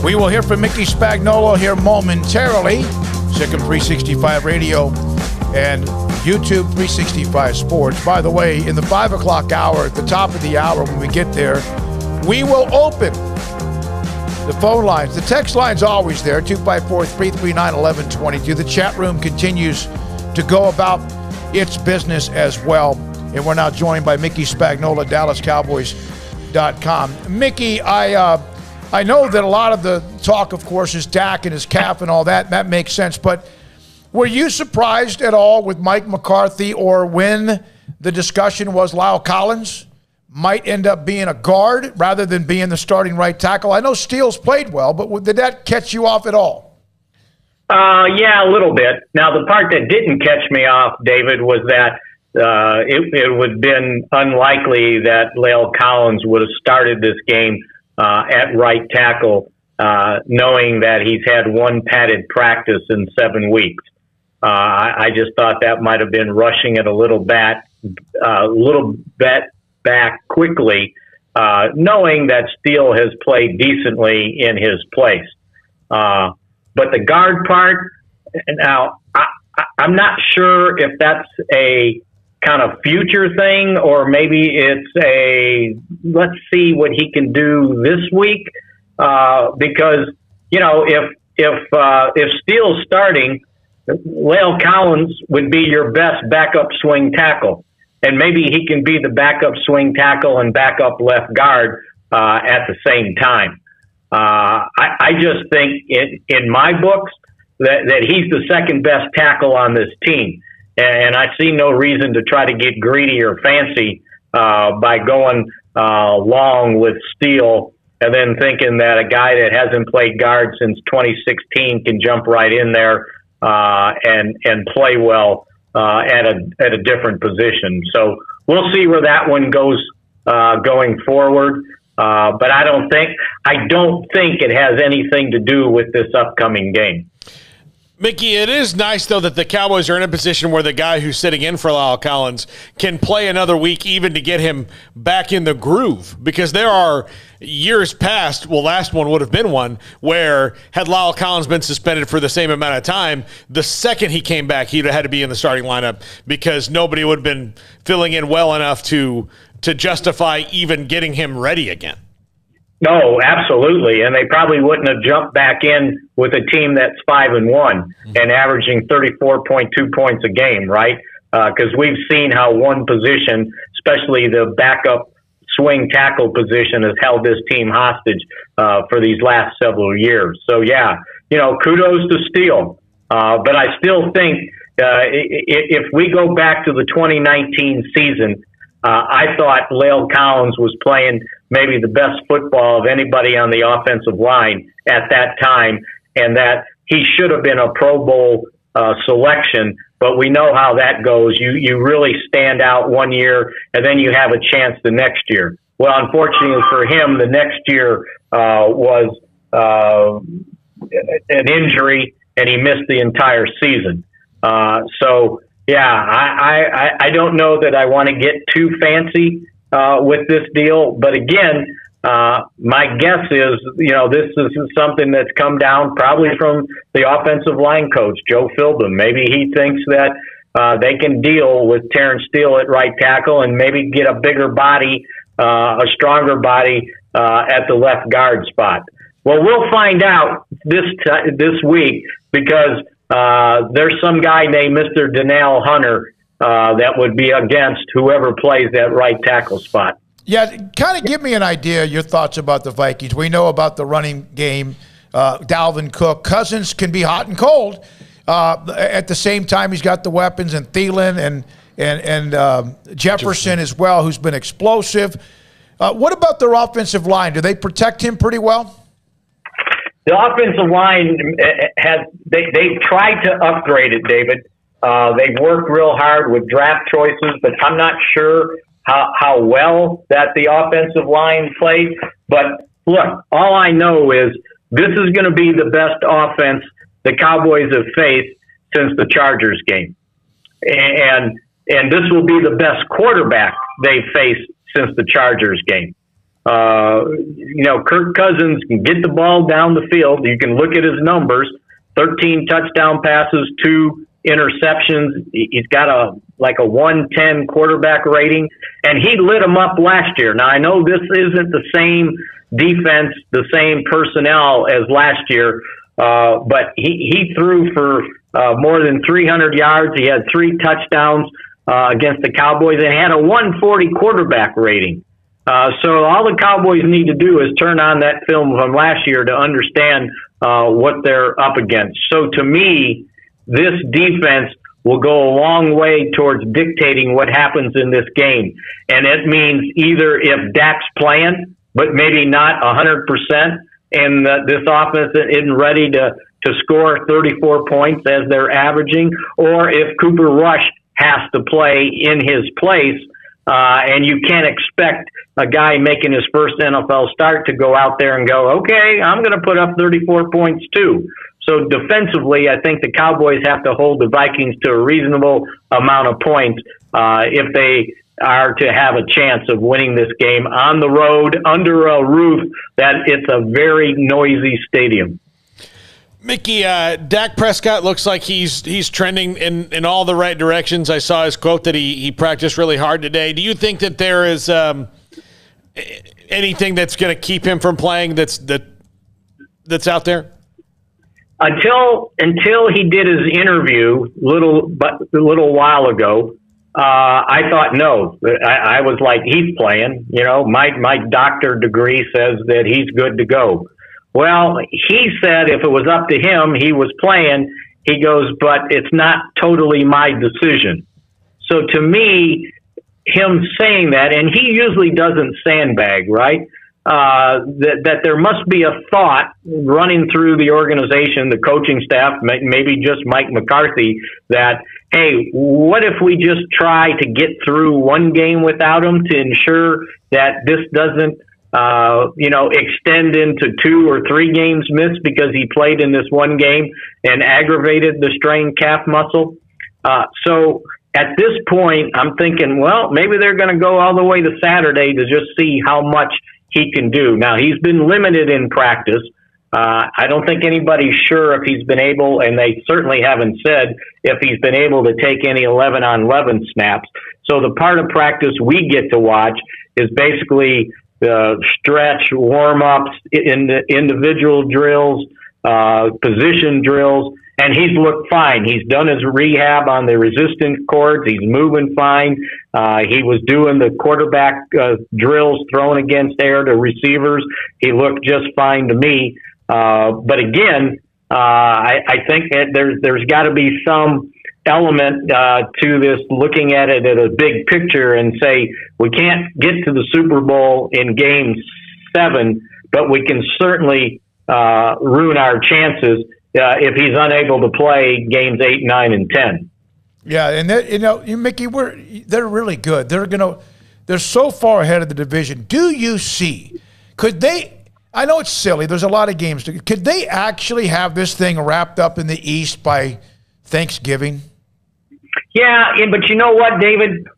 We will hear from Mickey Spagnuolo here momentarily. Sikkim 365 Radio and YouTube 365 Sports. By the way, in the 5 o'clock hour, at the top of the hour when we get there, we will open the phone lines. The text line's always there, 254-339-1122. The chat room continues to go about its business as well. And we're now joined by Mickey Spagnuolo, DallasCowboys.com. Mickey, I know that a lot of the talk, of course, is Dak and his calf and all that. That makes sense. But were you surprised at all with Mike McCarthy, or when the discussion was Lyle Collins might end up being a guard rather than being the starting right tackle? I know Steele's played well, but did that catch you off at all? Yeah, a little bit. Now, the part that didn't catch me off, David, was that it would have been unlikely that Lyle Collins would have started this game at right tackle, knowing that he's had one padded practice in 7 weeks. I just thought that might have been rushing it a little bit back quickly, knowing that Steele has played decently in his place. But the guard part, now, I'm not sure if that's a kind of future thing, or maybe it's a let's see what he can do this week, because if Steele's starting, Lyle Collins would be your best backup swing tackle, and maybe he can be the backup swing tackle and backup left guard at the same time. I just think in my books that he's the second best tackle on this team. And I see no reason to try to get greedy or fancy by going long with Steele, and then thinking that a guy that hasn't played guard since 2016 can jump right in there and play well at a different position. So we'll see where that one goes going forward. But I don't think it has anything to do with this upcoming game. Mickey, it is nice, though, that the Cowboys are in a position where the guy who's sitting in for Lyle Collins can play another week even to get him back in the groove, because there are years past, well, last one would have been one, where had Lyle Collins been suspended for the same amount of time, the second he came back, he'd have had to be in the starting lineup because nobody would have been filling in well enough to justify even getting him ready again. No, absolutely. And they probably wouldn't have jumped back in with a team that's 5-1 and averaging 34.2 points a game, right? Because we've seen how one position, especially the backup swing tackle position, has held this team hostage for these last several years. So, yeah, kudos to Steele. But I still think if we go back to the 2019 season, I thought Lyle Collins was playing maybe the best football of anybody on the offensive line at that time, and that he should have been a Pro Bowl selection. But we know how that goes. You really stand out one year, and then you have a chance the next year. Well, unfortunately for him, the next year was an injury, and he missed the entire season. So, yeah, I don't know that I want to get too fancy with this deal. But again, my guess is, this is something that's come down probably from the offensive line coach, Joe Philbin. Maybe he thinks that they can deal with Terrence Steele at right tackle and maybe get a bigger body, a stronger body at the left guard spot. Well, we'll find out this week, because there's some guy named Mr. Danielle Hunter that would be against whoever plays that right tackle spot. Yeah, kind of give me an idea, your thoughts about the Vikings. We know about the running game, Dalvin Cook. Cousins can be hot and cold. At the same time, he's got the weapons, and Thielen and Jefferson as well, who's been explosive. What about their offensive line? Do they protect him pretty well? The offensive line they've tried to upgrade it, David. They've worked real hard with draft choices, but I'm not sure how well that the offensive line played. But look, all I know is this is going to be the best offense the Cowboys have faced since the Chargers game. And this will be the best quarterback they've faced since the Chargers game. Kirk Cousins can get the ball down the field. You can look at his numbers: 13 touchdown passes, 2 interceptions. He's got a 110 quarterback rating, and he lit them up last year. Now I know this isn't the same defense, the same personnel as last year, but he threw for more than 300 yards. He had 3 touchdowns against the Cowboys and had a 140 quarterback rating. So all the Cowboys need to do is turn on that film from last year to understand what they're up against. So to me, this defense will go a long way towards dictating what happens in this game. And it means either if Dak's playing, but maybe not 100%, and this offense isn't ready to score 34 points as they're averaging, or if Cooper Rush has to play in his place, and you can't expect a guy making his first NFL start to go out there and go, okay, I'm going to put up 34 points too. So defensively, I think the Cowboys have to hold the Vikings to a reasonable amount of points if they are to have a chance of winning this game on the road under a roof that it's a very noisy stadium. Mickey, Dak Prescott looks like he's trending in all the right directions. I saw his quote that he practiced really hard today. Do you think that there is anything that's going to keep him from playing that's out there? Until he did his interview a little while ago, I thought no. I was like, he's playing. My doctor degree says that he's good to go. Well, he said if it was up to him, he was playing. He goes, but it's not totally my decision. So to me, him saying that, and he usually doesn't sandbag, right? That there must be a thought running through the organization, the coaching staff, maybe just Mike McCarthy, that, hey, what if we just try to get through one game without him to ensure that this doesn't extend into 2 or 3 games missed because he played in this one game and aggravated the strained calf muscle. So at this point, I'm thinking, well, maybe they're going to go all the way to Saturday to just see how much he can do. Now, he's been limited in practice. I don't think anybody's sure if he's been able, and they certainly haven't said if he's been able to take any 11-on-11 snaps. So the part of practice we get to watch is basically stretch, warm-ups, individual drills, position drills, and he's looked fine. He's done his rehab on the resistance cords. He's moving fine. He was doing the quarterback drills thrown against air to receivers. He looked just fine to me. But again, I think that there's got to be some element to this, looking at it at a big picture and say, we can't get to the Super Bowl in Game 7, but we can certainly ruin our chances if he's unable to play games 8, 9, and 10. Yeah, and Mickey, they're really good. They're so far ahead of the division. Do you see? Could they? I know it's silly. There's a lot of games. Could they actually have this thing wrapped up in the East by Thanksgiving? Yeah, but you know what, David?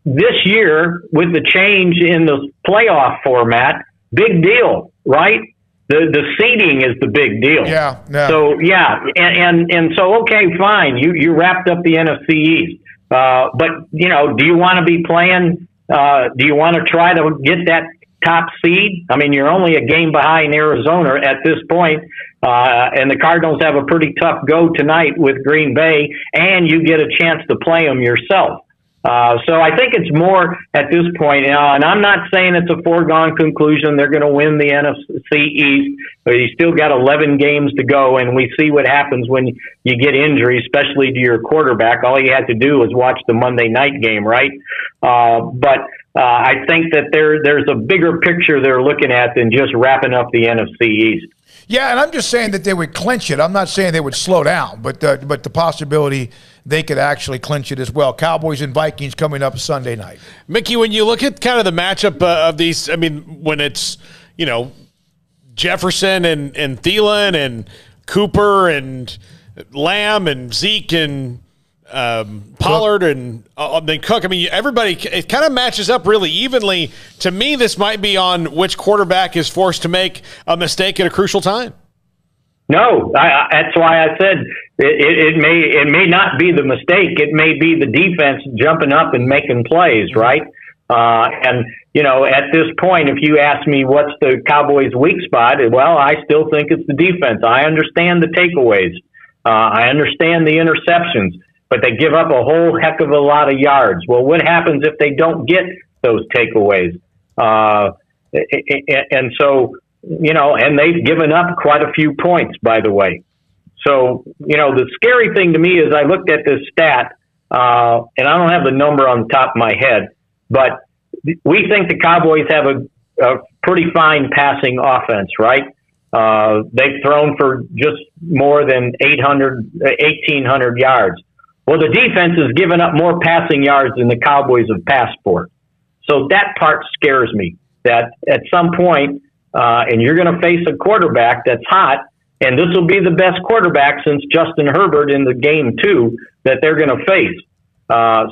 This year, with the change in the playoff format, big deal, right? The seeding is the big deal. Yeah. So, yeah, and so, okay, fine. You wrapped up the NFC East. But, do you want to be playing? Do you want to try to get that top seed? I mean, you're only a game behind Arizona at this point, and the Cardinals have a pretty tough go tonight with Green Bay, and you get a chance to play them yourself. So I think it's more at this point, and I'm not saying it's a foregone conclusion they're going to win the NFC East, but you still got 11 games to go, and we see what happens when you get injuries, especially to your quarterback. All you had to do was watch the Monday night game, right? But I think that there's a bigger picture they're looking at than just wrapping up the NFC East. Yeah, and I'm just saying that they would clinch it. I'm not saying they would slow down, but the possibility they could actually clinch it as well. Cowboys and Vikings coming up Sunday night. Mickey, when you look at kind of the matchup of these, I mean, when it's, Jefferson and Thielen and Cooper and Lamb and Zeke and Pollard and then Cook. I mean, everybody, it kind of matches up really evenly. To me, this might be on which quarterback is forced to make a mistake at a crucial time. No, that's why I said it may not be the mistake. It may be the defense jumping up and making plays, right? And, you know, at this point, if you ask me what's the Cowboys' weak spot, well, I still think it's the defense. I understand the takeaways. I understand the interceptions, but they give up a whole heck of a lot of yards. Well, what happens if they don't get those takeaways? And so, you know, and they've given up quite a few points, by the way. So, you know, the scary thing to me is I looked at this stat, and I don't have the number on the top of my head, but we think the Cowboys have a pretty fine passing offense, right? They've thrown for just more than 1,800 yards. Well, the defense has given up more passing yards than the Cowboys have passed for. So that part scares me, that at some point, and you're going to face a quarterback that's hot, and this will be the best quarterback since Justin Herbert in the game, too, that they're going to face.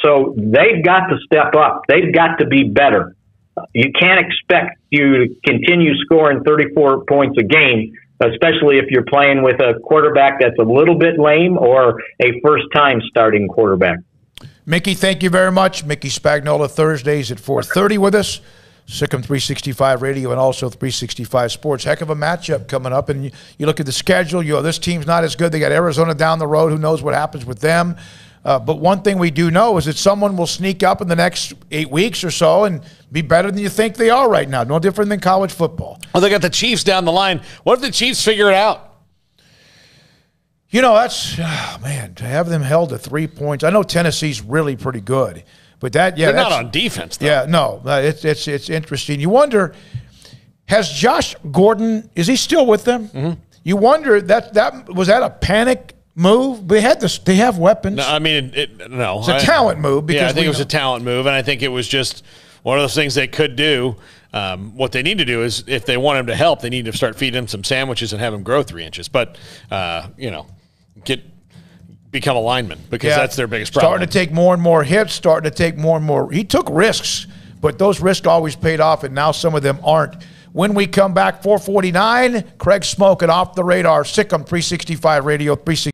So they've got to step up. They've got to be better. You can't expect you to continue scoring 34 points a game, especially if you're playing with a quarterback that's a little bit lame or a first-time starting quarterback. Mickey, thank you very much. Mickey Spagnola, Thursdays at 4:30 with us. Sikkim 365 Radio and also 365 Sports. Heck of a matchup coming up. And you look at the schedule, you know, this team's not as good. They got Arizona down the road. Who knows what happens with them? But one thing we do know is that someone will sneak up in the next 8 weeks or so and be better than you think they are right now. No different than college football. Well, they got the Chiefs down the line. What if the Chiefs figure it out? You know, that's, man, to have them held to 3 points. I know Tennessee's really pretty good. But that, yeah, they're not on defense, though. Yeah, no, it's interesting. You wonder, has Josh Gordon, is he still with them? Mm-hmm. You wonder, was that a panic move? They have weapons. No, I mean, no. It's a talent move. Because I think it was a talent move, and I think it was just one of those things they could do. What they need to do is, if they want him to help, they need to start feeding him some sandwiches and have him grow 3 inches. But, you know, become a lineman, because that's their biggest problem. Starting to take more and more hits, starting to take more and more. He took risks, but those risks always paid off, and now some of them aren't. When we come back, 4:49, Craig Smoke and Off the Radar, Sikkim 365 Radio, 365.